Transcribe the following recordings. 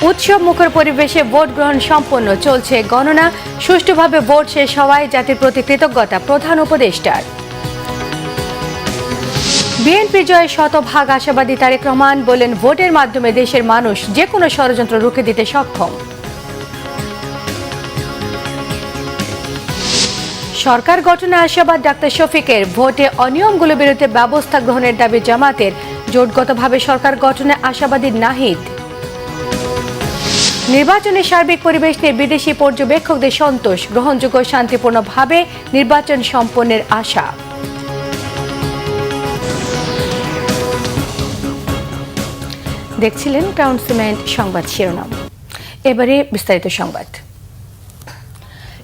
উৎসব মুখর পরিবেশে ভোট গ্রহণ সম্পন্ন, চলছে গণনা। সুষ্ঠুভাবে ভোট শেষ হওয়ায় জাতির প্রতি কৃতজ্ঞতা প্রধান উপদেষ্টার। বিএনপি জয়ে শতভাগ আশাবাদী তারেক রহমান বলেন, ভোটের মাধ্যমে দেশের মানুষ যে কোনো ষড়যন্ত্র রুখে দিতে সক্ষম। সরকার গঠনে আশাবাদ ডাক্তার শফিকের। ভোটে অনিয়মগুলোর বিরুদ্ধে ব্যবস্থা গ্রহণের দাবি জামাতের। জোটগতভাবে সরকার গঠনে আশাবাদী নাহিদ। নির্বাচনের সার্বিক পরিবেশ নিয়ে বিদেশি পর্যবেক্ষকদের সন্তোষ, গ্রহণযোগ্য শান্তিপূর্ণভাবে নির্বাচন সম্পন্নের আশা। দেখছিলেন ক্রাউন সিমেন্ট সংবাদ শিরোনাম। এবারে বিস্তারিত সংবাদ।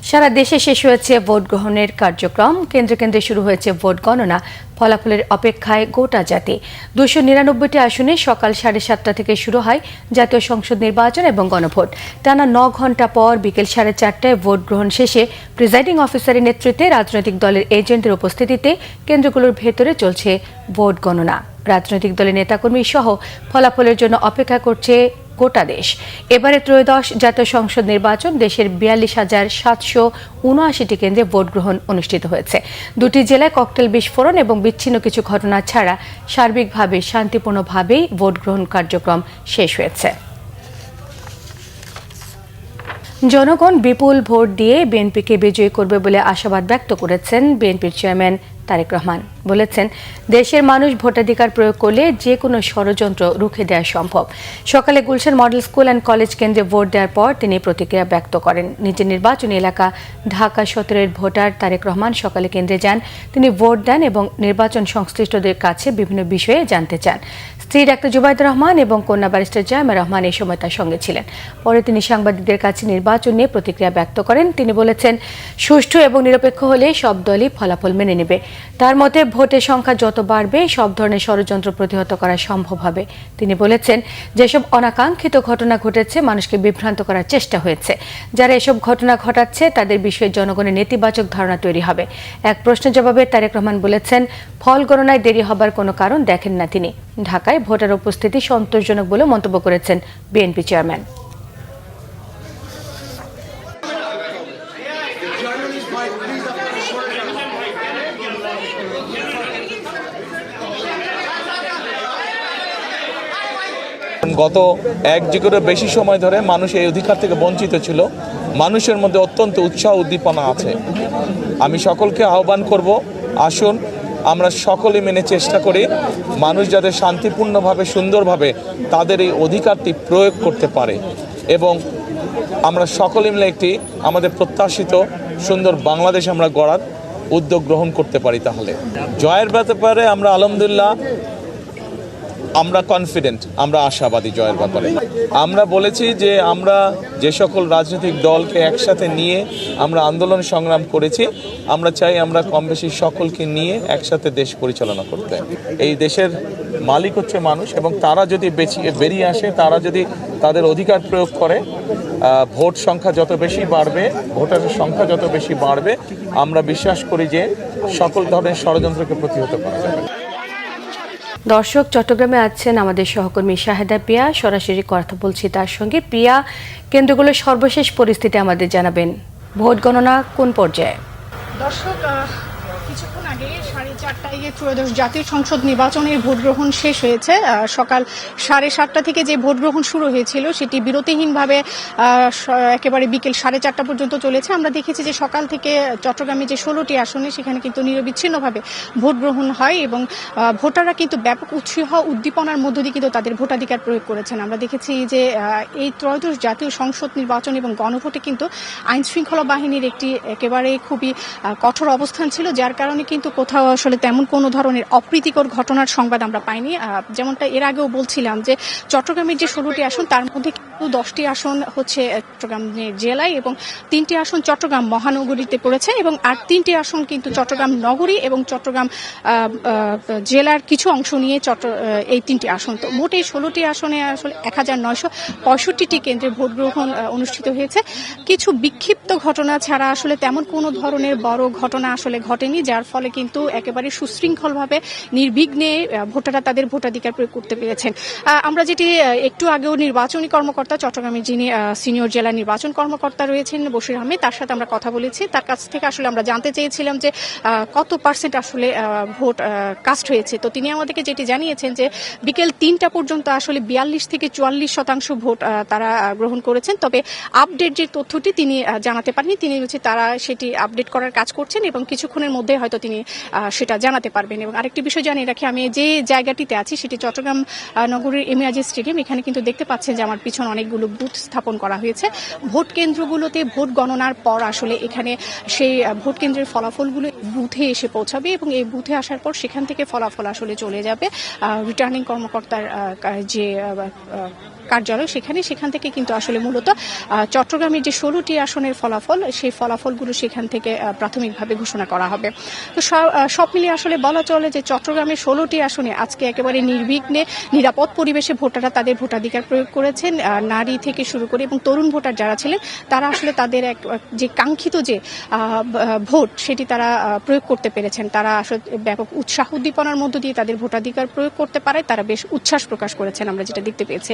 সারা দেশে শেষ হয়েছে ভোট গ্রহণের কার্যক্রম। কেন্দ্রে কেন্দ্রে শুরু হয়েছে ভোট গণনা। ফলাফলের অপেক্ষায় গোটা জাতি। 299টি আসনে সকাল 7:30 থেকে শুরু হয় জাতীয় সংসদ নির্বাচন এবং গণভোট। টানা 9 ঘণ্টা পর বিকেল 4:30টায় ভোট গ্রহণ শেষে প্রিজাইডিং অফিসারের নেতৃত্বে রাজনৈতিক দলের এজেন্টদের উপস্থিতিতে কেন্দ্রগুলোর ভেতরে চলছে ভোট গণনা। রাজনৈতিক দলের নেতাকর্মী সহ ফলাফলের জন্য অপেক্ষা করছে গোটা দেশ। এবারে ত্রয়োদশ জাতীয় সংসদ নির্বাচন দেশের 42,779টি কেন্দ্রে ভোট গ্রহণ অনুষ্ঠিত হয়েছে। 2টি জেলায় ককটেল বিস্ফোরণ এবং বিচ্ছিন্ন কিছু ঘটনা ছাড়া সার্বিকভাবে শান্তিপূর্ণভাবেই ভোট গ্রহণ কার্যক্রম শেষ হয়েছে। জনগণ বিপুল ভোট দিয়ে বিএনপিকে বিজয়ী করবে বলে আশাবাদ ব্যক্ত করেছেন বিএনপির চেয়ারম্যান তারেক রহমান। বলেছেন, দেশের মানুষ ভোটাধিকার প্রয়োগ করলে যে কোনো ষড়যন্ত্র রুখে দেওয়া সম্ভব। সকালে Gulshan model school and college কেন্দ্রে ভোট দেওয়ার পর তিনি প্রতিক্রিয়া ব্যক্ত করেন। নিজের নির্বাচনী এলাকা ঢাকা 17-এর ভোটার তারেক রহমান সকালে কেন্দ্রে যান। তিনি ভোট দেন এবং নির্বাচন সংশ্লিষ্টদের কাছে বিভিন্ন বিষয়ে জানতে চান। স্ত্রী ডাক্তার জুবাইদা রহমান এবং কন্যা ব্যারিস্টার জায়মা রহমান এই সময় তার সঙ্গে ছিলেন। পরে তিনি সাংবাদিকদের কাছে নির্বাচন নিয়ে প্রতিক্রিয়া ব্যক্ত করেন। তিনি বলেছেন, সুষ্ঠু এবং নিরপেক্ষ হলে সব দলই ফলাফল মেনে নেবে। তার মতে ভোটের সংখ্যা যত বাড়বে সব ধরনের ষড়যন্ত্র প্রতিহত করা সম্ভব হবে। তিনি বলেছেন, যেসব অনাকাঙ্ক্ষিত ঘটনা ঘটেছে মানুষকে বিভ্রান্ত করার চেষ্টা হয়েছে। যারা এসব ঘটনা ঘটাচ্ছে তাদের বিষয়ে জনগণের নেতিবাচক ধারণা তৈরি হবে। এক প্রশ্নের জবাবে তারেক রহমান বলেছেন, ফল গণনায় দেরি হবার কোনো কারণ দেখেন না তিনি। ঢাকায় ভোটার উপস্থিতি সন্তোষজনক বলে মন্তব্য করেছেন বিএনপি চেয়ারম্যান। গত 1 যুগেরও বেশি সময় ধরে মানুষ এই অধিকার থেকে বঞ্চিত ছিল। মানুষের মধ্যে অত্যন্ত উৎসাহ উদ্দীপনা আছে। আমি সকলকে আহ্বান করব, আসুন আমরা সকলে মেনে চেষ্টা করি মানুষ যাতে শান্তিপূর্ণভাবে সুন্দরভাবে তাদের এই অধিকারটি প্রয়োগ করতে পারে এবং আমরা সকলে মিলে একটি আমাদের প্রত্যাশিত সুন্দর বাংলাদেশ আমরা গড়ার উদ্যোগ গ্রহণ করতে পারি। তাহলে জয়ের ব্যাপারে আমরা আলহামদুলিল্লাহ আমরা কনফিডেন্ট, আমরা আশাবাদী জয়ের ব্যাপারে। আমরা বলেছি যে আমরা যে সকল রাজনৈতিক দলকে একসাথে নিয়ে আমরা আন্দোলন সংগ্রাম করেছি, আমরা চাই আমরা কম বেশি সকলকে নিয়ে একসাথে দেশ পরিচালনা করতে। এই দেশের মালিক হচ্ছে মানুষ এবং তারা যদি বেরিয়ে আসে, তারা যদি তাদের অধিকার প্রয়োগ করে, ভোট সংখ্যা যত বেশি বাড়বে, ভোটারের সংখ্যা যত বেশি বাড়বে, আমরা বিশ্বাস করি যে সকল ধরনের ষড়যন্ত্রকে প্রতিহত করা যাবে। দর্শক, চট্টগ্রামে আছেন আমাদের সহকর্মী শাহেদা পিয়া। সরাসরি কথা বলছি তার সঙ্গে। পিয়া, কেন্দ্রগুলোর সর্বশেষ পরিস্থিতি আমাদের জানাবেন। ভোট গণনা কোন পর্যায়ে? দর্শক, কিছুক্ষণ আগে 4:30টায় ত্রয়োদশ জাতীয় সংসদ নির্বাচনের ভোট গ্রহণ শেষ হয়েছে। সকাল 7:30টা থেকে যে ভোট গ্রহণ শুরু হয়েছিল সেটি বিরতিহীনভাবে একেবারে বিকেল 4:30টা পর্যন্ত চলেছে। আমরা দেখেছি যে সকাল থেকে চট্টগ্রামে যে 16টি আসনে সেখানে কিন্তু নিরবিচ্ছিন্নভাবে ভোট গ্রহণ হয় এবং ভোটাররা কিন্তু ব্যাপক উৎসাহ উদ্দীপনার মধ্য দিয়ে কিন্তু তাদের ভোটাধিকার প্রয়োগ করেছেন। আমরা দেখেছি যে এই ত্রয়োদশ জাতীয় সংসদ নির্বাচন এবং গণভোটে কিন্তু আইন শৃঙ্খলা বাহিনীর একটি একেবারে খুবই কঠোর অবস্থান ছিল, যার কারণে কিন্তু কোথাও আসলে তেমন কোনো ধরনের অপ্রীতিকর ঘটনার সংবাদ আমরা পাইনি। যেমনটা এর আগেও বলছিলাম যে চট্টগ্রামের যে 16টি আসন তার মধ্যে কিন্তু 10টি আসন হচ্ছে চট্টগ্রাম জেলায় এবং 3টি আসন চট্টগ্রাম মহানগরীতে পড়েছে এবং আর 3টি আসন কিন্তু চট্টগ্রাম নগরী এবং চট্টগ্রাম জেলার কিছু অংশ নিয়ে এই 3টি আসন। তো মোট এই 16টি আসনে আসলে 1965টি কেন্দ্রে ভোট গ্রহণ অনুষ্ঠিত হয়েছে। কিছু বিক্ষিপ্ত ঘটনা ছাড়া আসলে তেমন কোনো ধরনের বড় ঘটনা আসলে ঘটেনি, যার ফলে কিন্তু একেবারে একেবারে সুশৃঙ্খলভাবে নির্বিঘ্নে ভোটাররা তাদের ভোটাধিকার প্রয়োগ করতে পেরেছেন। আমরা যেটি একটু আগেও নির্বাচনী কর্মকর্তা চট্টগ্রামের যিনি সিনিয়র জেলা নির্বাচন কর্মকর্তা রয়েছেন বশির আহমেদ, তার সাথে আমরা কথা বলেছি। তার কাছ থেকে আসলে আমরা জানতে চেয়েছিলাম যে কত পার্সেন্ট আসলে ভোট কাস্ট হয়েছে। তো তিনি আমাদেরকে যেটি জানিয়েছেন যে বিকেল 3টা পর্যন্ত আসলে 42 থেকে 44% ভোট তারা গ্রহণ করেছেন। তবে আপডেট যে তথ্যটি তিনি জানাতে পারেননি, তিনি হচ্ছে তারা সেটি আপডেট করার কাজ করছেন এবং কিছুক্ষণের মধ্যে হয়তো তিনি সেটা জানাতে পারবেন। এবং আরেকটি বিষয় জানিয়ে রাখি, আমি যে জায়গাটিতে আছি সেটি চট্টগ্রাম নগরীর এমএজি স্টেডিয়াম। এখানে কিন্তু দেখতে পাচ্ছেন যে আমার পিছনে অনেকগুলো বুথ স্থাপন করা হয়েছে। ভোট কেন্দ্রগুলোতে ভোট গণনার পর আসলে এখানে সেই ভোট কেন্দ্রের ফলাফলগুলো বুথে এসে পৌঁছাবে এবং এই বুথে আসার পর সেখান থেকে ফলাফল আসলে চলে যাবে রিটার্নিং কর্মকর্তার যে কার্যালয়, সেখান থেকে কিন্তু আসলে মূলত চট্টগ্রামের যে 16টি আসনের ফলাফল, সেই ফলাফলগুলো সেখান থেকে প্রাথমিকভাবে ঘোষণা করা হবে। তো সব মিলিয়ে আসলে বলা চলে যে চট্টগ্রামের 16টি আসনে আজকে একেবারে নির্বিঘ্নে নিরাপদ পরিবেশে ভোটাররা তাদের ভোটাধিকার প্রয়োগ করেছেন। নারী থেকে শুরু করে এবং তরুণ ভোটার যারা ছিলেন তারা আসলে তাদের যে কাঙ্ক্ষিত যে ভোট সেটি তারা প্রয়োগ করতে পেরেছেন। তারা আসলে ব্যাপক উৎসাহ উদ্দীপনার মধ্য দিয়ে তাদের ভোটাধিকার প্রয়োগ করতে পারে, তারা বেশ উচ্ছ্বাস প্রকাশ করেছেন আমরা যেটা দেখতে পেয়েছি।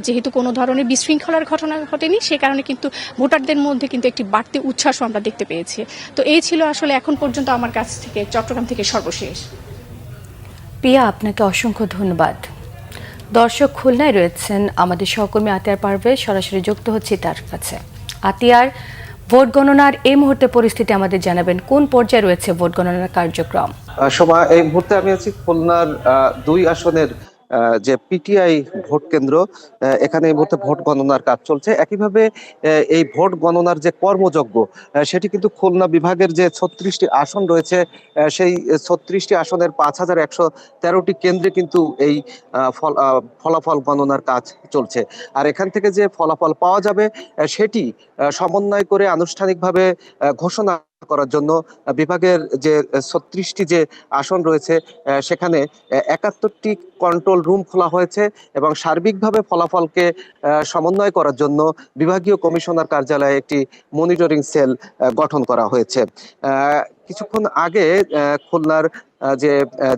যেহেতু কোনো ধরনের বিশৃঙ্খলার ঘটনা ঘটেনি, সে কারণে কিন্তু ভোটারদের মধ্যে কিন্তু একটি বাড়তি উচ্ছ্বাসও আমরা দেখতে পেয়েছি। তো এই ছিল আসলে এখন পর্যন্ত আমার কাছ থেকে চট্টগ্রাম থেকে সর্বশেষ। পিয়া, আপনাকে অসংখ্য ধন্যবাদ। দর্শক, খুলনায় রয়েছেন আমাদের সহকর্মী আতিয়ার পারভেজ, সরাসরি যুক্ত হচ্ছে তার কাছে। আতিয়ার, ভোট গণনার এই মুহূর্তে পরিস্থিতি আমাদের জানাবেন, কোন পর্যায়ে রয়েছে ভোট গণনার কার্যক্রম? শোভা, এই মুহূর্তে আমি আছি খুলনার 2 আসনের যে পিটিআই ভোট কেন্দ্র, এখানে এই মুহূর্তে ভোট গণনার কাজ চলছে। একইভাবে এই ভোট গণনার যে কর্মযজ্ঞ, সেটি কিন্তু খুলনা বিভাগের যে 36টি আসন রয়েছে, সেই 36টি আসনের 5113টি কেন্দ্রে কিন্তু এই ফলাফল গণনার কাজ চলছে। আর এখান থেকে যে ফলাফল পাওয়া যাবে সেটি সমন্বয় করে আনুষ্ঠানিকভাবে ঘোষণা করার জন্য বিভাগের যে 36টি যে আসন রয়েছে সেখানে 71টি কন্ট্রোল রুম খোলা হয়েছে এবং সার্বিকভাবে ফলাফলকে সমন্বয় করার জন্য বিভাগীয় কমিশনার কার্যালয়ে একটি মনিটরিং সেল গঠন করা হয়েছে। কিছুক্ষণ আগে খুলনার যে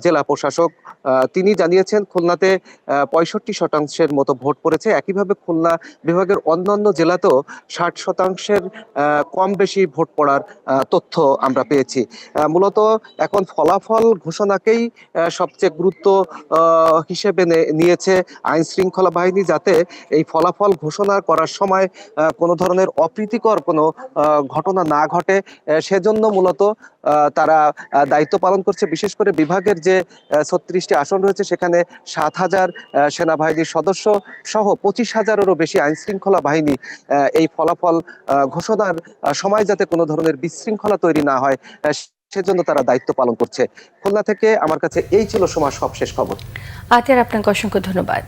জেলা প্রশাসক তিনি জানিয়েছেন খুলনাতে 65% মতো ভোট পড়েছে। একইভাবে খুলনা বিভাগের অন্যান্য জেলাতেও 60% কম বেশি ভোট পড়ার তথ্য আমরা পেয়েছি। মূলত এখন ফলাফল ঘোষণাকেই সবচেয়ে গুরুত্ব হিসেবে নিয়েছে আইন শৃঙ্খলা বাহিনী, যাতে এই ফলাফল ঘোষণা করার সময় কোনো ধরনের অপ্রীতিকর কোনো ঘটনা না ঘটে, সেজন্য মূলত তারা দায়িত্ব পালন করছে। বিশেষ করে বিভাগের যে 36টি আসন রয়েছে সেখানে 7000 সেনাবাহিনীর সদস্য সহ 25,000-এরও বেশি আইন শৃঙ্খলা বাহিনী এই ফলাফল ঘোষণার সময় যাতে কোনো ধরনের বিশৃঙ্খলা তৈরি না হয় সেজন্য তারা দায়িত্ব পালন করছে। খুলনা থেকে আমার কাছে এই ছিল সবশেষ খবর। আতিয়ার, আপনাকে অসংখ্য ধন্যবাদ।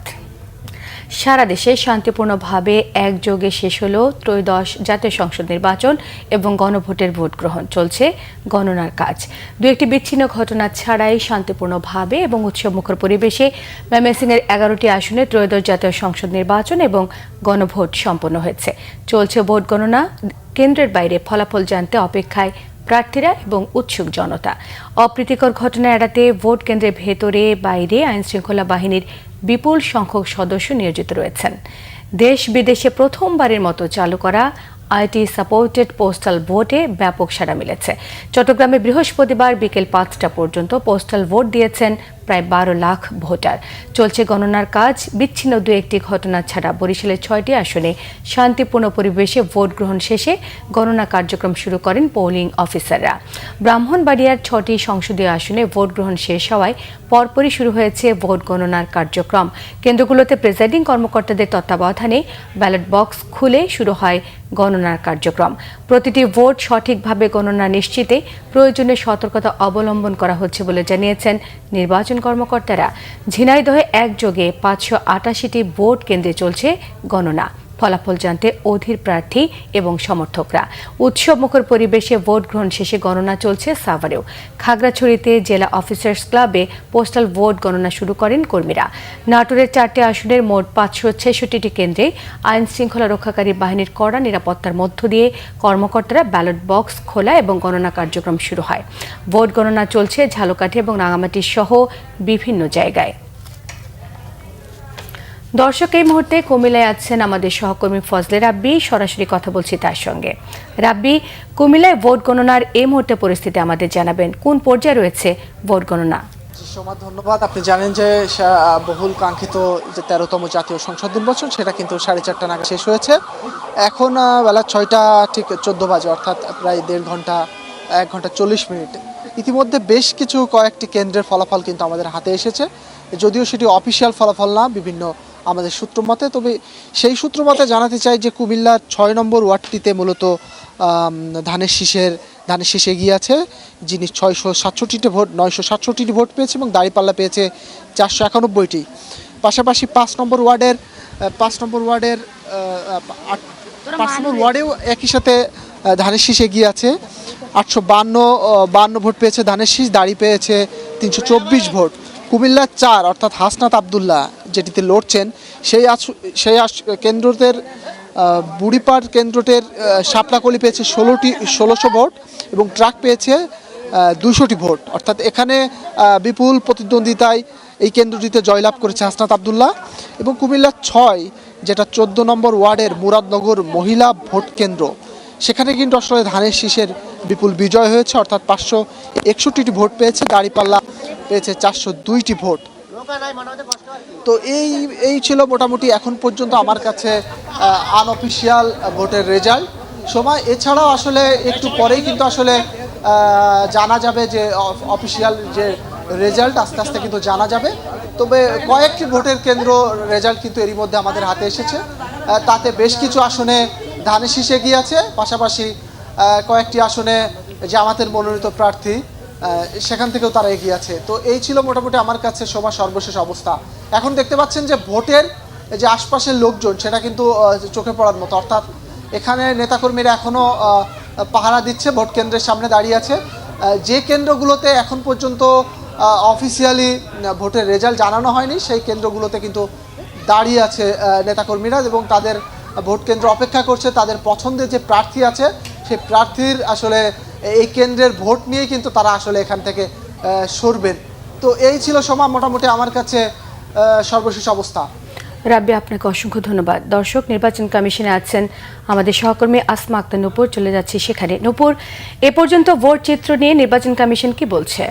সারা দেশে শান্তিপূর্ণভাবে একযোগে শেষ হলো ত্রয়োদশ জাতীয় সংসদ নির্বাচন এবং গণভোটের ভোট গ্রহণ। চলছে গণনার কাজ। দু একটি বিচ্ছিন্ন ঘটনা ছাড়াই শান্তিপূর্ণভাবে এবং উৎসবমুখর পরিবেশে ময়মনসিংহের 11টি আসনে ত্রয়োদশ জাতীয় সংসদ নির্বাচন এবং গণভোট সম্পন্ন হয়েছে। চলছে ভোট গণনা। কেন্দ্রের বাইরে ফলাফল জানতে অপেক্ষায় প্রার্থীরা এবং উৎসুক জনতা। অপ্রীতিকর ঘটনা এড়াতে ভোট কেন্দ্রের ভেতরে বাইরে আইনশৃঙ্খলা বাহিনীর বিপুল সংখ্যক সদস্য নিয়োজিত রয়েছেন। দেশ বিদেশে প্রথমবারের মতো চালু করা আইটি সাপোর্টেড পোস্টাল ভোটে ব্যাপক সাড়া মিলেছে। চট্টগ্রামে বৃহস্পতিবার বিকেল 5টা পর্যন্ত পোস্টাল ভোট দিয়েছেন প্রায় 12 লাখ ভোটার। চলছে গণনার কাজ। বিচ্ছিন্ন দু একটি ঘটনা ছাড়া বরিশালের 6টি আসনে শান্তিপূর্ণ পরিবেশে ভোট গ্রহণ শেষে গণনা কার্যক্রম শুরু করেন পোলিং অফিসাররা। ব্রাহ্মণবাড়িয়ার 6টি সংসদীয় আসনে ভোট গ্রহণ শেষ হওয়ায় পরপরই শুরু হয়েছে ভোট গণনার কার্যক্রম। কেন্দ্রগুলোতে প্রিসাইডিং কর্মকর্তাদের তত্ত্বাবধানে ব্যালট বক্স খুলে শুরু হয় গণনার কার্যক্রম। প্রতিটি ভোট সঠিকভাবে গণনা নিশ্চিতে প্রয়োজনীয় সতর্কতা অবলম্বন করা হচ্ছে বলে জানিয়েছেন নির্বাচন কর্মকর্তারা। ঝিনাইদহে একযোগে 588টি ভোট কেন্দ্রে চলছে গণনা। ফলাফল জানতে অধীর প্রার্থী এবং সমর্থকরা। উৎসবমুখর পরিবেশে ভোট গ্রহণ শেষে গণনা চলছে সাভারেও। খাগড়াছড়িতে জেলা অফিসার্স ক্লাবে পোস্টাল ভোট গণনা শুরু করেন কর্মীরা। নাটোরের 4টি আসনের মোট 566টি কেন্দ্রে আইন শৃঙ্খলা রক্ষাকারী বাহিনীর কড়া নিরাপত্তার মধ্য দিয়ে কর্মকর্তারা ব্যালট বক্স খোলা এবং গণনা কার্যক্রম শুরু হয়। ভোট গণনা চলছে ঝালকাঠি এবং রাঙামাটি সহ বিভিন্ন জায়গায়। দর্শক, এই মুহূর্তে কুমিল্লায় আছেন আমাদের সহকর্মী ফজলে রাব্বি। সরাসরি কথা বলছি তার সঙ্গে। রাব্বি, কুমিল্লায় ভোট গণনার এই মুহূর্তে পরিস্থিতি আমাদের জানাবেন। কোন পর্যায়ে রয়েছে ভোট গণনা? সোমা, ধন্যবাদ। আপনি জানেন যে বহুল কাঙ্ক্ষিত যে 13তম জাতীয় সংসদ নির্বাচন সেটা কিন্তু 4:30 নাগাদ শেষ হয়েছে। এখন বেলা 6টা ঠিক 14 বাজে, অর্থাৎ প্রায় 1.5 ঘন্টা 1 ঘন্টা 40 মিনিট। ইতিমধ্যে বেশ কিছু কয়েকটি কেন্দ্রের ফলাফল কিন্তু আমাদের হাতে এসেছে, যদিও সেটি অফিসিয়াল ফলাফল না, বিভিন্ন আমাদের সূত্র মতে। তবে সেই সূত্র মতে জানাতে চাই যে কুমিল্লার 6 নম্বর ওয়ার্ডটিতে মূলত ধানের শীষ এগিয়ে আছে, যিনি 667টি ভোট 967টি ভোট পেয়েছে এবং দাঁড়িপাল্লা পেয়েছে 491টি। পাশাপাশি 5 নম্বর ওয়ার্ডেও একই সাথে ধানের শীষ এগিয়ে আছে। 852 ভোট পেয়েছে ধানের শীষ, দাঁড়ি পেয়েছে 324 ভোট। কুমিল্লা 4 অর্থাৎ হাসনাত আবদুল্লাহ যেটিতে লড়ছেন সেই কেন্দ্রদের বুড়িপাড় কেন্দ্রটির শাপলাকলি পেয়েছে 1600 ভোট এবং ট্রাক পেয়েছে 200টি ভোট। অর্থাৎ এখানে বিপুল প্রতিদ্বন্দ্বিতায় এই কেন্দ্রটিতে জয়লাভ করেছে হাসনাত আবদুল্লাহ। এবং কুমিল্লা 6 যেটা 14 নম্বর ওয়ার্ডের মুরাদনগর মহিলা ভোট কেন্দ্র, সেখানে কিন্তু আসলে ধানের শীষের বিপুল বিজয় হয়েছে, অর্থাৎ 561টি ভোট পেয়েছে, দাঁড়িপাল্লা পেয়েছে 402টি ভোট। তো এই ছিল মোটামুটি এখন পর্যন্ত আমার কাছে আনঅফিসিয়াল ভোটের রেজাল্ট। সময় এছাড়াও আসলে একটু পরেই কিন্তু আসলে জানা যাবে যে অফিসিয়াল যে রেজাল্ট আস্তে আস্তে কিন্তু জানা যাবে। তবে কয়েকটি ভোটের কেন্দ্র রেজাল্ট কিন্তু এরই মধ্যে আমাদের হাতে এসেছে, তাতে বেশ কিছু আসনে ধানের শীষ এগিয়ে আছে, পাশাপাশি কয়েকটি আসনে জামাতের মনোনীত প্রার্থী সেখান থেকেও তারা এগিয়ে আছে। তো এই ছিল মোটামুটি আমার কাছে সর্বশেষ অবস্থা। এখন দেখতে পাচ্ছেন যে ভোটের যে আশপাশের লোকজন সেটা কিন্তু চোখে পড়ার মতো, অর্থাৎ এখানে নেতাকর্মীরা এখনও পাহারা দিচ্ছে, ভোট কেন্দ্রের সামনে দাঁড়িয়ে আছে। যে কেন্দ্রগুলোতে এখন পর্যন্ত অফিসিয়ালি ভোটের রেজাল্ট জানানো হয়নি সেই কেন্দ্রগুলোতে কিন্তু দাঁড়িয়ে আছে নেতাকর্মীরা এবং তাদের ভোট কেন্দ্র অপেক্ষা করছে। তাদের পছন্দের যে প্রার্থী আছে সেই প্রার্থীর আসলে এই কেন্দ্রের ভোট নিয়ে কিন্তু তারা আসলে এখান থেকে সরবেন। তো এই ছিল মোটামুটি আমার কাছে সর্বশেষ অবস্থা। রাব্বি, আপনাকে অসংখ্য ধন্যবাদ। দর্শক, নির্বাচন কমিশনে আছেন আমাদের সহকর্মী আসমা আক্তার নূপুর। চলে যাচ্ছি সেখানে। নূপুর, এ পর্যন্ত ভোট চিত্র নিয়ে নির্বাচন কমিশন কি বলছে?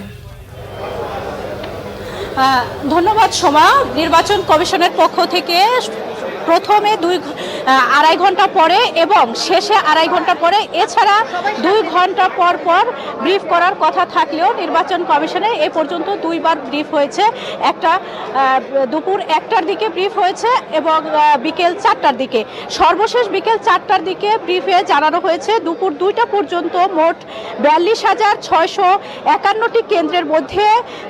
ধন্যবাদ সোমা। নির্বাচন কমিশনের পক্ষ থেকে প্রথমে 2.5 ঘন্টা পরে এবং শেষে 2.5 ঘন্টা পরে, এছাড়া 2 ঘন্টা পর পর ব্রিফ করার কথা থাকলেও নির্বাচন কমিশনে এ পর্যন্ত 2বার ব্রিফ হয়েছে। একটা দুপুর 1টার দিকে ব্রিফ হয়েছে এবং বিকেল 4টার দিকে। সর্বশেষ বিকেল 4টার দিকে ব্রিফে জানানো হয়েছে দুপুর 2টা পর্যন্ত মোট 42,651টি কেন্দ্রের মধ্যে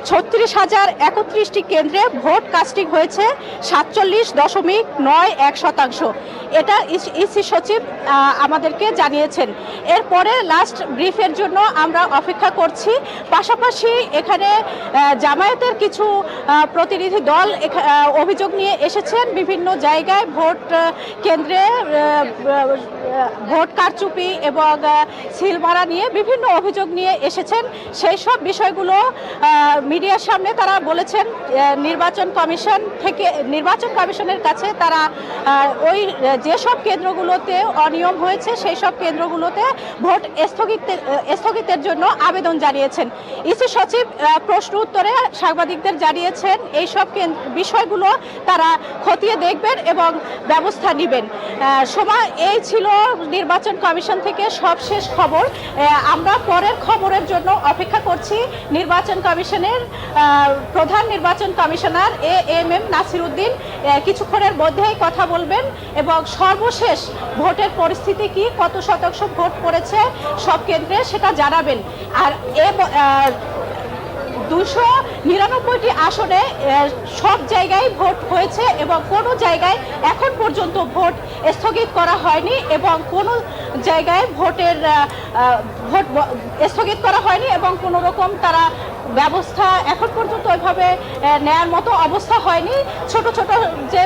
36,031টি কেন্দ্রে ভোট কাস্টিং হয়েছে 47.91%। এটা ইসি সচিব আমাদেরকে জানিয়েছেন। এরপরে লাস্ট ব্রিফের জন্য আমরা অপেক্ষা করছি। পাশাপাশি এখানে জামায়াতের কিছু প্রতিনিধি দল অভিযোগ নিয়ে এসেছেন বিভিন্ন জায়গায় ভোট কেন্দ্রে ভোট কারচুপি এবং সিলমারা নিয়ে বিভিন্ন অভিযোগ নিয়ে এসেছেন। সেই সব বিষয়গুলো মিডিয়ার সামনে তারা বলেছেন নির্বাচন কমিশনের কাছে তারা ওই যেসব কেন্দ্রগুলোতে অনিয়ম হয়েছে সেই সব কেন্দ্রগুলোতে ভোট স্থগিতের জন্য আবেদন জানিয়েছেন। ইসি সচিব প্রশ্ন উত্তরে সাংবাদিকদের জানিয়েছেন এই সব বিষয়গুলো তারা খতিয়ে দেখবেন এবং ব্যবস্থা নেবেন। এই ছিল নির্বাচন কমিশন থেকে সবশেষ খবর। আমরা পরের খবরের জন্য অপেক্ষা করছি। নির্বাচন কমিশনের প্রধান নির্বাচন কমিশনার এএমএম নাসির উদ্দিন কিছুক্ষণের মধ্যেই কথা বলবেন এবং সর্বশেষ ভোটের পরিস্থিতি কি, কত শতাংশ ভোট পড়েছে সব কেন্দ্রে সেটা জানাবেন। আর 299টি আসনে সব জায়গায় ভোট হয়েছে এবং কোনো জায়গায় এখন পর্যন্ত ভোট স্থগিত করা হয়নি এবং কোনো জায়গায় ভোট স্থগিত করা হয়নি এবং কোনো রকম তারা ব্যবস্থা এখন পর্যন্ত ওইভাবে নেয়ার মতো অবস্থা হয়নি। ছোট ছোট যে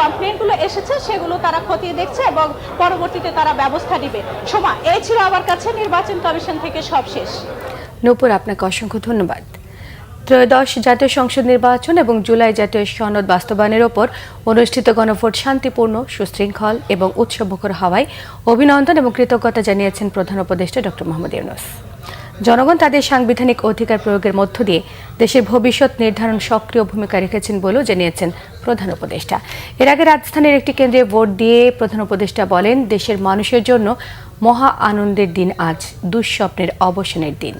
কমপ্লেনগুলো এসেছে সেগুলো তারা খতিয়ে দেখছে এবং পরবর্তীতে তারা ব্যবস্থা নেবে। সোমা, এই ছিল আমার কাছে নির্বাচন কমিশন থেকে সব শেষ। নূপুর, আপনাকে অসংখ্য ধন্যবাদ। ত্রয়োদশ জাতীয় সংসদ নির্বাচন এবং জুলাই জাতীয় সনদ বাস্তবায়নের ওপর অনুষ্ঠিত গণভোট শান্তিপূর্ণ, সুশৃঙ্খল এবং উৎসবমুখর হওয়ায় অভিনন্দন এবং কৃতজ্ঞতা জানিয়েছেন প্রধান উপদেষ্টা ডক্টর মোহাম্মদ ইউনূস। জনগণ তাদের সাংবিধানিক অধিকার প্রয়োগের মধ্য দিয়ে দেশের ভবিষ্যৎ নির্ধারণ সক্রিয় ভূমিকা রেখেছেন বলেও জানিয়েছেন প্রধান উপদেষ্টা। এর আগে রাজধানীর একটি কেন্দ্রে ভোট দিয়ে প্রধান উপদেষ্টা বলেন, দেশের মানুষের জন্য মহা আনন্দের দিন আজ, দুঃস্বপ্নের অবসানের দিন।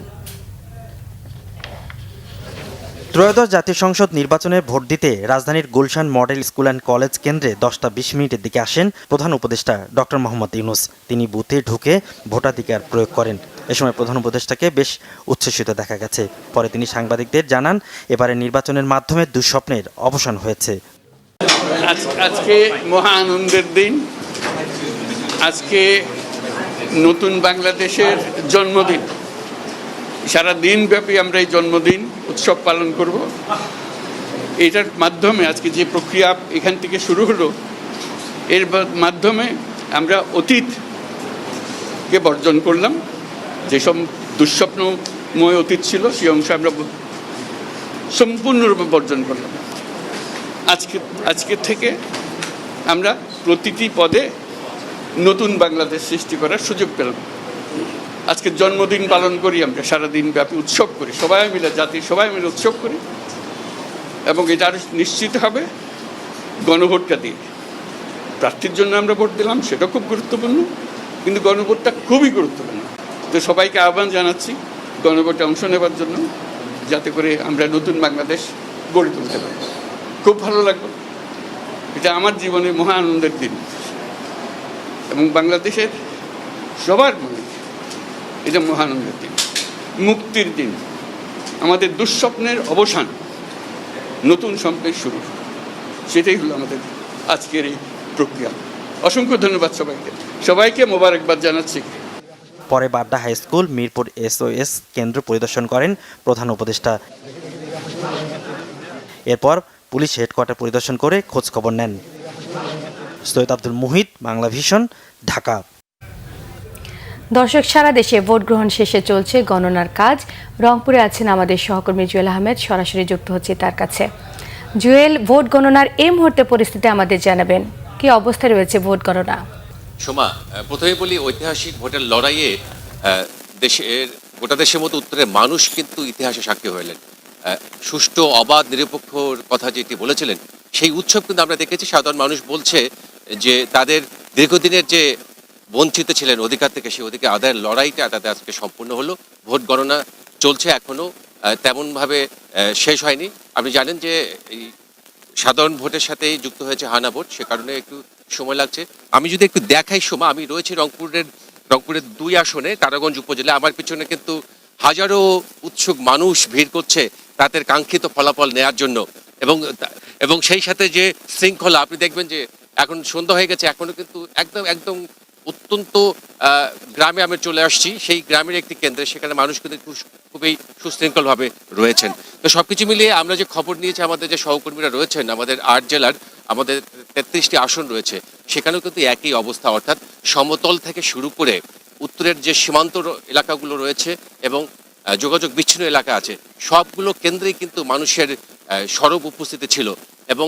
ত্রয়োদশ জাতীয় সংসদ নির্বাচনে ভোট দিতে রাজধানীর Gulshan model school and college কেন্দ্রে 10:20 দিকে আসেন প্রধান উপদেষ্টা ডক্টর মোহাম্মদ ইউনূস। তিনি বুথে ঢুকে ভোটাধিকার প্রয়োগ করেন। এ সময় প্রধান উপদেষ্টাকে বেশ উচ্ছ্বসিত দেখা গেছে। পরে তিনি সাংবাদিকদের জানান, এবারে নির্বাচনের মাধ্যমে দুঃস্বপ্নের অবসান হয়েছে। আজকে মহা আনন্দের দিন। আজকে নতুন বাংলাদেশের জন্মদিন। সারা দিন ব্যাপী আমরা এই জন্মদিন উৎসব পালন করব। এটার মাধ্যমে আজকে যে প্রক্রিয়া এখান থেকে শুরু হলো, এর মাধ্যমে আমরা অতীতকে বর্জন করলাম। যেসব দুঃস্বপ্নময় অতীত ছিল সেই অংশ আমরা সম্পূর্ণরূপে বর্জন করলাম। আজকে থেকে আমরা প্রতিটি পদে নতুন বাংলাদেশ সৃষ্টি করার সুযোগ পেলাম। আজকে জন্মদিন পালন করি, আমরা সারাদিন ব্যাপী উৎসব করি, সবাই মিলে, জাতির সবাই মিলে উৎসব করি এবং এটা আরও নিশ্চিত হবে গণভোটটা দিয়ে। প্রার্থীর জন্য আমরা ভোট দিলাম, সেটা খুব গুরুত্বপূর্ণ, কিন্তু গণভোটটা খুবই গুরুত্বপূর্ণ। তো সবাইকে আহ্বান জানাচ্ছি গণভোটে অংশ নেবার জন্য, যাতে করে আমরা নতুন বাংলাদেশ গড়ে তুলতে পারি। খুব ভালো লাগবে, এটা আমার জীবনের মহা আনন্দের দিন এবং বাংলাদেশের সবার মনে এটা মহানন্দের দিন, মুক্তির দিন, আমাদের দুঃস্বপ্নের অবসান, নতুন স্বপ্নের শুরু। সেটাই হলো আমাদের আজকের এই প্রক্রিয়া। অসংখ্য ধন্যবাদ সবাইকে মোবারকবাদ জানাচ্ছি। পরে Badda high school, Mirpur SOS কেন্দ্র পরিদর্শন করেন প্রধান উপদেষ্টা। এরপর পুলিশ হেডকোয়ার্টার পরিদর্শন করে খোঁজ খবর নেন। সৈয়দ আব্দুল মুহিত, বাংলা ভিশন, ঢাকা। দর্শক, সারা দেশে ভোট গ্রহণ শেষে চলছে গণনার কাজ। রংপুরে আছেন আমাদের সহকর্মী জুয়েল আহমেদ, সরাসরি যুক্ত হচ্ছে তার কাছে। জুয়েল, ভোট গণনার এই মুহূর্তে পরিস্থিতি আমাদের জানাবেন, কি অবস্থায় রয়েছে ভোট গণনা? সোমা, প্রথমে বলি, ঐতিহাসিক ভোটের লড়াইয়ে দেশের গোটা দেশের মতো উত্তরের মানুষ কিন্তু ইতিহাসে সাক্ষী হইলেন। সুষ্ঠু, অবাধ, নিরপেক্ষর কথা যেটি বলেছিলেন, সেই উৎসব কিন্তু আমরা দেখেছি। সাধারণ মানুষ বলছে যে তাদের দীর্ঘদিনের যে বঞ্চিত ছিলেন অধিকার থেকে, সেই অধিকার আদায়ের লড়াইটা তাদের আজকে সম্পূর্ণ হলো। ভোট গণনা চলছে, এখনও তেমনভাবে শেষ হয়নি। আপনি জানেন যে এই সাধারণ ভোটের সাথেই যুক্ত হয়েছে হানা ভোট, সে কারণে একটু সময় লাগছে। আমি যদি একটু দেখাই সোমা, আমি রয়েছি রংপুরের 2 আসনে, তারাগঞ্জ উপজেলায়। আমার পিছনে কিন্তু হাজারো উৎসুক মানুষ ভিড় করছে তাদের কাঙ্ক্ষিত ফলাফল নেয়ার জন্য এবং সেই সাথে যে শৃঙ্খলা, আপনি দেখবেন যে এখন সন্ধ্যা হয়ে গেছে, এখনো কিন্তু একদম অত্যন্ত গ্রামে আমি চলে আসছি। সেই গ্রামের একটি কেন্দ্রে, সেখানে মানুষ কিন্তু খুবই সুশৃঙ্খলভাবে রয়েছেন। তো সবকিছু মিলিয়ে আমরা যে খবর নিয়েছি, আমাদের যে সহকর্মীরা রয়েছেন, আমাদের 8 জেলার আমাদের 33টি আসন রয়েছে, সেখানেও কিন্তু একই অবস্থা। অর্থাৎ সমতল থেকে শুরু করে উত্তরের যে সীমান্ত এলাকাগুলো রয়েছে এবং যোগাযোগ বিচ্ছিন্ন এলাকা আছে, সবগুলো কেন্দ্রেই কিন্তু মানুষের সরব উপস্থিতি ছিল এবং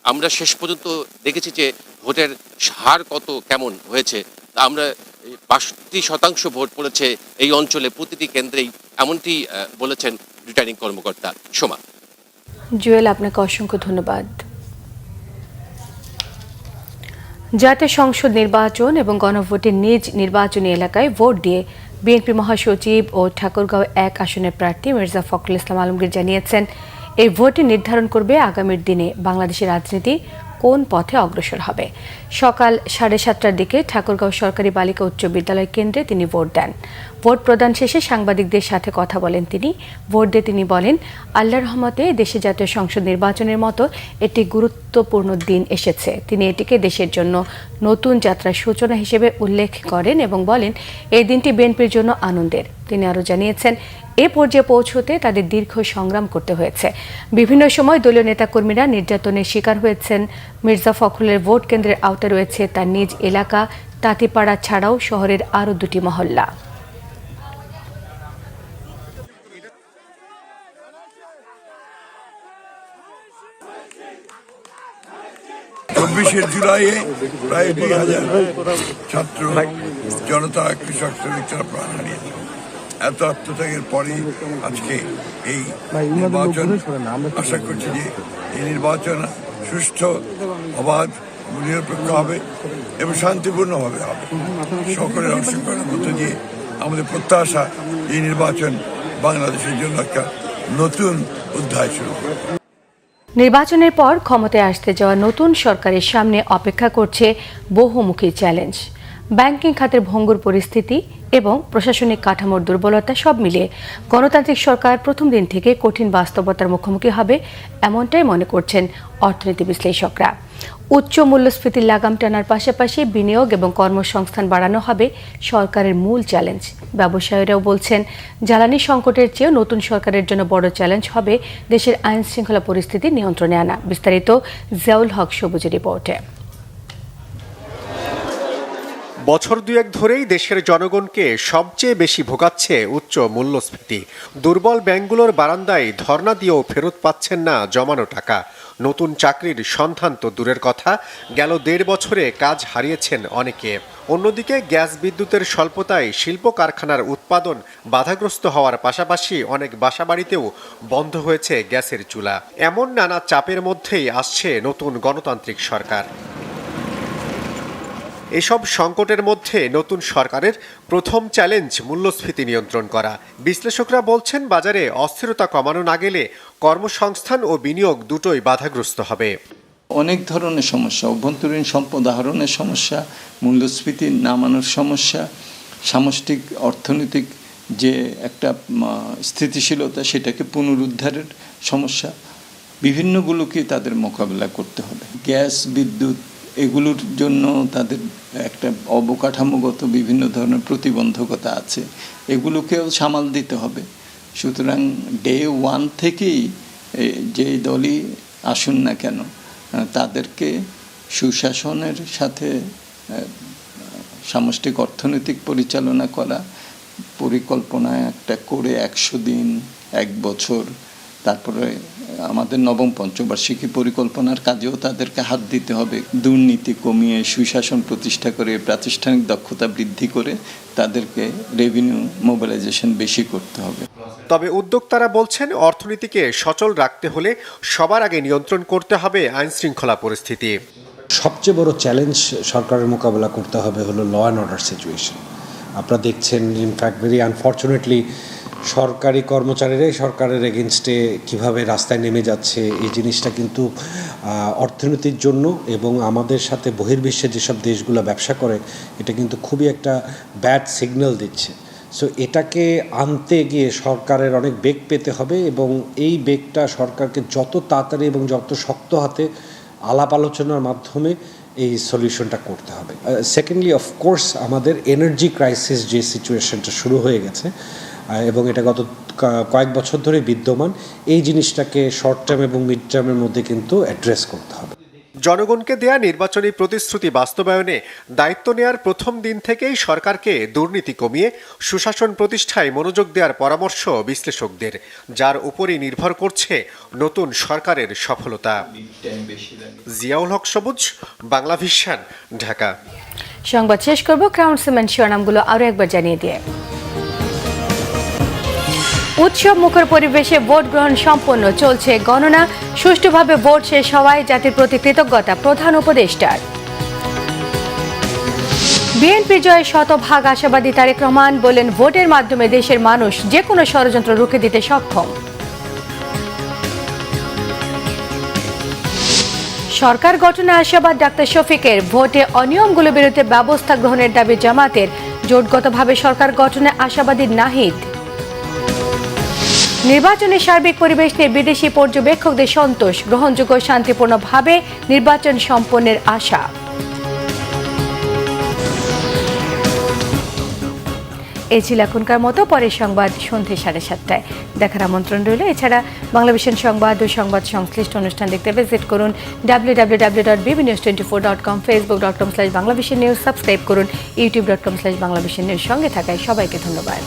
আমরা শেষ পর্যন্ত দেখেছি যে ভোটের হার কেমন হয়েছে। আমরা 62% ভোট পড়েছে এই অঞ্চলে প্রতিটি কেন্দ্রেই, এমনটি বলেছেন রিটার্নিং কর্মকর্তা। সোমা। জুয়েল, আপনাকে অসংখ্য ধন্যবাদ। জাতীয় সংসদ নির্বাচন এবং গণভোটের নিজ নির্বাচনী এলাকায় ভোট দিয়ে বিএনপি মহাসচিব ও ঠাকুরগাঁও 1 আসনের প্রার্থী মির্জা ফখরুল ইসলাম আলমগীর জানিয়েছেন, এই ভোটে নির্ধারণ করবে আগামীর দিনে বাংলাদেশের রাজনীতি কোন পথে অগ্রসর হবে। সকাল 7:30টার দিকে ঠাকুরগাঁও সরকারি বালিকা উচ্চ বিদ্যালয় কেন্দ্রে তিনি ভোট দেন। ভোট প্রদান শেষে সাংবাদিকদের সাথে কথা বলেন তিনি। ভোট দিয়ে তিনি বলেন, আল্লাহর রহমতে দেশে জাতীয় সংসদ নির্বাচনের মতো একটি গুরুত্বপূর্ণ দিন এসেছে। তিনি এটিকে দেশের জন্য নতুন যাত্রার সূচনা হিসেবে উল্লেখ করেন এবং বলেন, এই দিনটি বিএনপির জন্য আনন্দের। তিনি আরও জানিয়েছেন, এ পর্যায়ে পৌঁছতে তাদের দীর্ঘ সংগ্রাম করতে হয়েছে। বিভিন্ন সময় দলীয় নেতাকর্মীরা নির্যাতনের শিকার হয়েছেন। মির্জা ফখরুলের ভোট কেন্দ্রের আওতায় রয়েছে তার নিজ এলাকা তাঁতিপাড়া ছাড়াও শহরের আরও 2টি মহল্লা। 24 জুলাইয়ে প্রায় 2000 ছাত্র জনতা কৃষক শ্রমিকরা প্রাণ হারিয়েছে। এত আত্মত্যাগের পরে আজকে এই নির্বাচন, আশা করছি যে এই নির্বাচন সুষ্ঠু, অবাধ, নিরপেক্ষ হবে এবং শান্তিপূর্ণভাবে হবে। সকলের অংশগ্রহণের মধ্য দিয়ে আমাদের প্রত্যাশা এই নির্বাচন বাংলাদেশের জন্য একটা নতুন অধ্যায় শুরু হবে। নির্বাচনের পর ক্ষমতায় আসতে যাওয়া নতুন সরকারের সামনে অপেক্ষা করছে বহুমুখী চ্যালেঞ্জ। ব্যাংকিং খাতের ভঙ্গুর পরিস্থিতি এবং প্রশাসনিক কাঠামোর দুর্বলতা সব মিলিয়ে গণতান্ত্রিক সরকার প্রথম দিন থেকে কঠিন বাস্তবতার মুখোমুখি হবে, এমনটাই মনে করছেন অর্থনীতি বিশ্লেষকরা। উচ্চ মূল্যস্ফীতির লাগাম টানার পাশাপাশি বিনিয়োগ এবং কর্মসংস্থান বাড়ানো হবে সরকারের মূল চ্যালেঞ্জ। ব্যবসায়ীরাও বলছেন, জ্বালানি সংকটের চেয়েও নতুন সরকারের জন্য বড় চ্যালেঞ্জ হবে দেশের আইন শৃঙ্খলা পরিস্থিতি নিয়ন্ত্রণে আনা। বিস্তারিত জিয়াউল হক সবুজের রিপোর্টে। বছর দুয়েক ধরেই দেশের জনগণকে সবচেয়ে বেশি ভোগাচ্ছে উচ্চ মূল্যস্ফীতি। দুর্বল ব্যাংকগুলোর বারান্দায় ধর্ণা দিয়েও ফেরত পাচ্ছেন না জমানো টাকা। নতুন চাকরির সন্ধান তো দূরের কথা, গেল 1.5 বছরে কাজ হারিয়েছেন অনেকে। অন্যদিকে গ্যাস বিদ্যুতের স্বল্পতায় শিল্প কারখানার উৎপাদন বাধাগ্রস্ত হওয়ার পাশাপাশি অনেক বাসাবাড়িতেও বন্ধ হয়েছে গ্যাসের চুলা। এমন নানা চাপের মধ্যেই আসছে নতুন গণতান্ত্রিক সরকার। এসব সংকটের মধ্যে নতুন সরকারের প্রথম চ্যালেঞ্জ মূল্যস্ফীতি নিয়ন্ত্রণ করা। বিশ্লেষকরা বলছেন, বাজারে অস্থিরতা কমানো না গেলে কর্মসংস্থান ও বিনিয়োগ দুটোই বাধাগ্রস্ত হবে। অনেক ধরনের সমস্যা, অভ্যন্তরীণ সম্পদ আহরণের সমস্যা, মূল্যস্ফীতি নামানোর সমস্যা, সামষ্টিক অর্থনৈতিক যে একটা স্থিতিশীলতা সেটাকে পুনরুদ্ধারের সমস্যা, বিভিন্নগুলোকে তাদের মোকাবেলা করতে হবে। গ্যাস, বিদ্যুৎ এগুলোর জন্য তাদের একটা অবকাঠামোগত বিভিন্ন ধরনের প্রতিবন্ধকতা আছে, এগুলোকেও সামাল দিতে হবে। সুতরাং ডে 1 থেকেই যে দলই আসুন না কেন তাদেরকে সুশাসনের সাথে সামষ্টিক অর্থনৈতিক পরিচালনা করা, পরিকল্পনা একটা করে 100 দিন, 1 বছর, তারপরে আমাদের নবম পঞ্চবার্ষিকী পরিকল্পনার কাজেও তাদেরকে হাত দিতে হবে। দুর্নীতি কমিয়ে সুশাসন প্রতিষ্ঠা করে প্রাতিষ্ঠানিক দক্ষতা বৃদ্ধি করে তাদেরকে রেভিনিউ মোবিলাইজেশন বেশি করতে হবে। তবে উদ্যোক্তারা বলছেন, অর্থনীতিকে সচল রাখতে হলে সবার আগে নিয়ন্ত্রণ করতে হবে আইন শৃঙ্খলা পরিস্থিতি। সবচেয়ে বড় চ্যালেঞ্জ সরকারের মোকাবেলা করতে হবে হলো ল অ্যান্ড অর্ডার সিচুয়েশন। আপনারা দেখছেন, ইনফ্যাক্ট ভেরি আনফর্চুনেটলি সরকারি কর্মচারীরাই সরকারের এগেনস্টে কিভাবে রাস্তায় নেমে যাচ্ছে, এই জিনিসটা কিন্তু অর্থনীতির জন্য এবং আমাদের সাথে বহির্বিশ্বে যেসব দেশগুলো ব্যবসা করে এটা কিন্তু খুবই একটা ব্যাড সিগন্যাল দিচ্ছে। সো এটাকে আনতে গিয়ে সরকারের অনেক বেগ পেতে হবে এবং এই বেগটা সরকারকে যত তাড়াতাড়ি এবং যত শক্ত হাতে আলাপ আলোচনার মাধ্যমে এই সলিউশনটা করতে হবে। সেকেন্ডলি, অফকোর্স আমাদের এনার্জি ক্রাইসিস যে সিচুয়েশনটা শুরু হয়ে গেছে এবং এটা গত কয়েক বছর ধরে বিদ্যমান, এই জিনিসটাকে শর্ট টার্ম এবং মিড টার্মের মধ্যে কিন্তু অ্যাড্রেস করতে হবে। জনগণকে দেয়া নির্বাচনী প্রতিশ্রুতি বাস্তবায়নে দায়িত্ব নেয়ার প্রথম দিন থেকেই সরকারকে দুর্নীতি কমিয়ে সুশাসন প্রতিষ্ঠায় মনোযোগ দেওয়ার পরামর্শ বিশ্লেষকদের, যার উপরই নির্ভর করছে নতুন সরকারের সফলতা। জিয়াউল হক সবুজ, বাংলা ভিশন, ঢাকা। সংবাদ শেষ করব ক্রাউন সিমেন্ট শিরোনামগুলো আরও একবার জানিয়ে দিয়ে। উৎসব মুখর পরিবেশে ভোট গ্রহণ সম্পন্ন, চলছে গণনা। সুষ্ঠুভাবে ভোট শেষ হওয়ায় জাতির প্রতি কৃতজ্ঞতা প্রধান উপদেষ্টার। বিএনপির জয়ে শতভাগ আশাবাদী তারেক রহমান, বলেন ভোটের মাধ্যমে দেশের মানুষ যে কোনো ষড়যন্ত্র রুখে দিতে সক্ষম। সরকার গঠনে আশাবাদ ডাক্তার শফিকের, ভোটে অনিয়মগুলোর বিরুদ্ধে ব্যবস্থা গ্রহণের দাবি জামাতের, জোটগতভাবে সরকার গঠনে আশাবাদী নাহিদ। নির্বাচনের সার্বিক পরিবেশ নিয়ে বিদেশি পর্যবেক্ষকদের সন্তোষ, গ্রহণযোগ্য শান্তিপূর্ণভাবে নির্বাচন সম্পন্নের আশা। এই ছিল এখনকার মতো, পরের সংবাদ সন্ধ্যে 7:30টায় দেখার আমন্ত্রণ রইল। এছাড়া বাংলাভিশন সংবাদ ও সংবাদ সংশ্লিষ্ট অনুষ্ঠান দেখতে ভিজিট করুন www.bbnews24.com, facebook.com/banglavision news, সাবস্ক্রাইব করুন youtube.com/banglavision news। সঙ্গে থাকায় সবাইকে ধন্যবাদ।